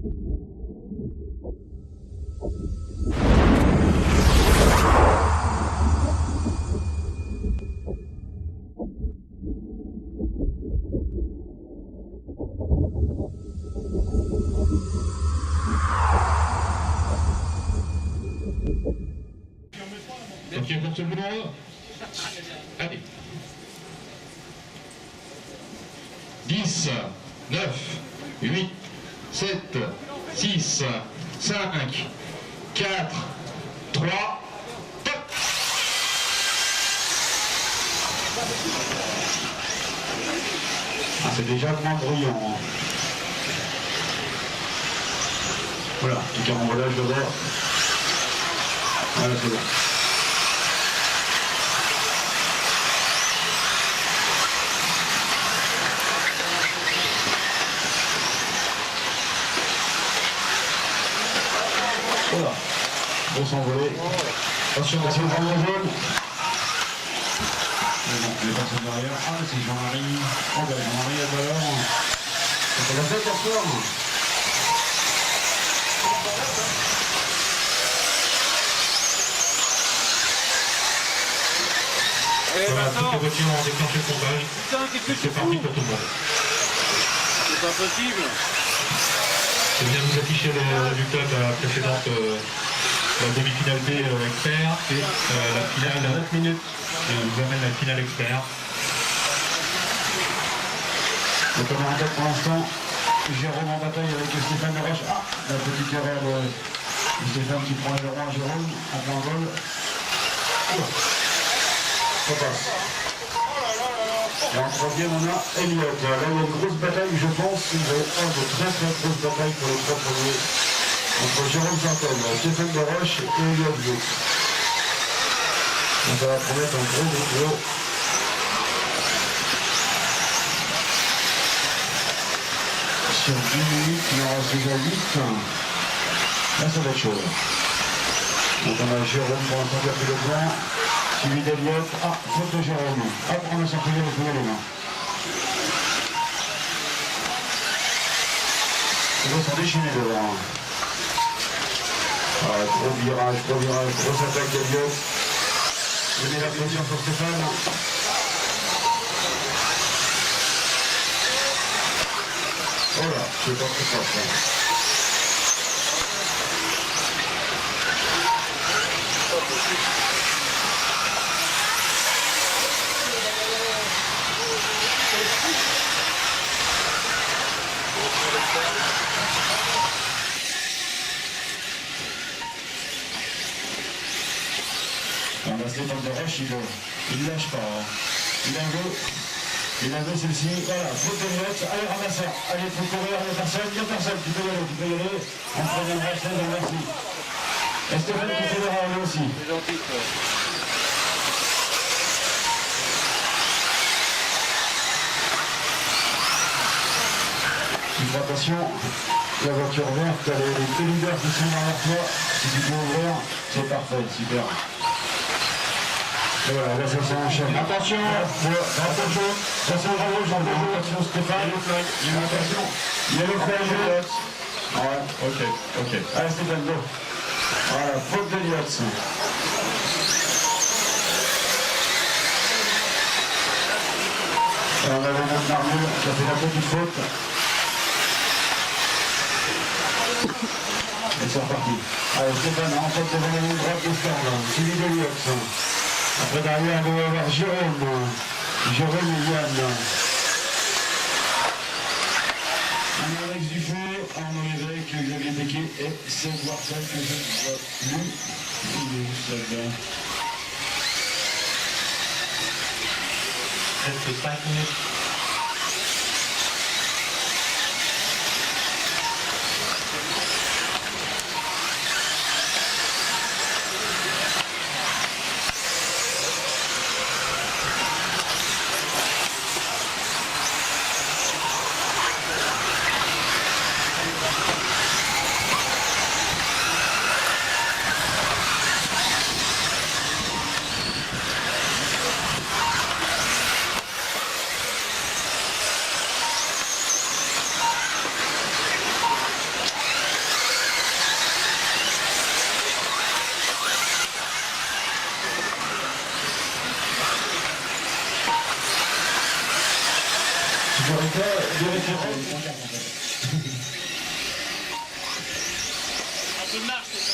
Ok, pour tout le monde. Allez. 10, 9, 8, 7, 6, 5, 4, 3, top. Ah, c'est déjà moins bruyant. Hein. Voilà, petit carambolage de bord. Voilà, c'est bon. Voilà, bon s'envoler. Attention, c'est le grand jaune. Les personnes derrière. Ah, c'est Jean-Marie. Oh, ben Jean-Marie à l'heure. C'est la fête ce soir. Voilà, toutes les voitures ont déclenché le comptage. Putain, qu'est-ce que c'est parti pour tout le monde. C'est pas possible. Je viens de vous afficher les résultats de la précédente la demi-finale B expert et la finale à 9 minutes. Je vous amène la finale expert. Donc on a en tête pour l'instant Jérôme en bataille avec Stéphane Laroche. Ah, la petite erreur de Stéphane qui prend le rang à Jérôme en point vol. Ça passe. Et en troisième, on a Elliot. Là, il y a une grosse bataille, je pense. Il va y avoir de très grosses batailles pour les trois premiers. Entre Jérôme Santel, Stéphane Laroche et Elliot Bleu. Donc ça va promettre un gros. Sur 10 minutes, il en reste déjà 8. Là, ça va être chaud. Donc on a Jérôme pour l'instant qui a pris le plan. Suivi d'Eliott. Ah, faute de Jérôme. Hop, on a sorti les mains. Ils vont s'en déchaîner devant. Ah, gros virage, grosse attaque d'Eliott. Je mets la pression sur Stéphane. Voilà, je sais pas trop fort. On va Stéphane Laroche, il lâche pas. Hein. Il a vu celle-ci. Voilà, faute de Elliott. Allez, ramasseur. Allez, faut courir, il n'y a personne. Tu peux y aller. On préviendra, je te remercie. Et Stéphane qui fait le rang aussi. C'est gentil, ça. Tu fais attention, la voiture verte, t'as les deux leaders qui sont derrière toi. Si tu peux ouvrir, c'est parfait, super. Et voilà, là ça s'enchaîne. Attention, ça c'est le rouge, attention Stéphane. Attention, il y a le flag. Ouais, ok. Allez Stéphane, go. Voilà, faute d'Eliott. On avait notre armure qui a fait la petite faute. Et c'est reparti. Allez Stéphane, en fait devant la ligne droite de Stern, suivi d'Eliott. Après derrière, on va avoir Jérôme et Yann. On a Alex Dufaux, Arnaud Lévesque, Xavier Péquet et Seth Wartel que je ne vois plus. Il est où Seth? Reste 5 minutes. Un peu de marche, c'est ça.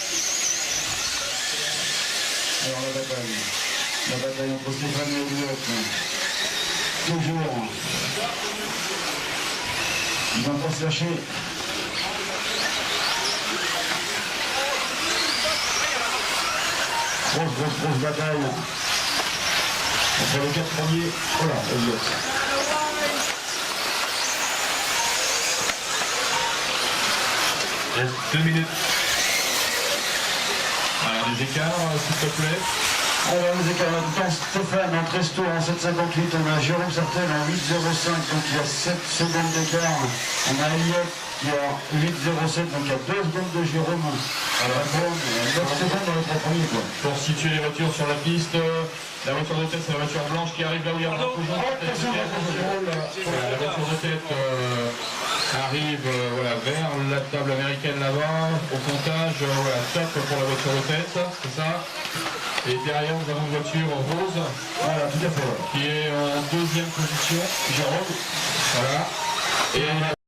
Alors la bataille entre Stéphane et Elliott. Toujours. Ils vont pas se lâcher. Grosse bataille. Entre les 4 premiers. Oh là, Elliott. Il reste 2 minutes. Alors les écarts, s'il te plaît. Alors les écarts de temps, Stéphane en 13 tours en 7,58, on a Jérôme Sartel en 8,05, donc il y a 7 secondes d'écart. On a Elliott qui est en 8,07, donc il y a 2 secondes de Jérôme. Alors 9 secondes dans les 3 premiers quoi. Pour situer les voitures sur la piste, la voiture de tête c'est la voiture blanche qui arrive là où il y a un rouge. La voiture de tête arrive voilà, vers la table américaine là-bas, au comptage, voilà, top pour la voiture de tête, c'est ça. Et derrière nous avons une voiture rose, Voilà, tout à fait. qui est en 2e position, Jérôme. Voilà. Et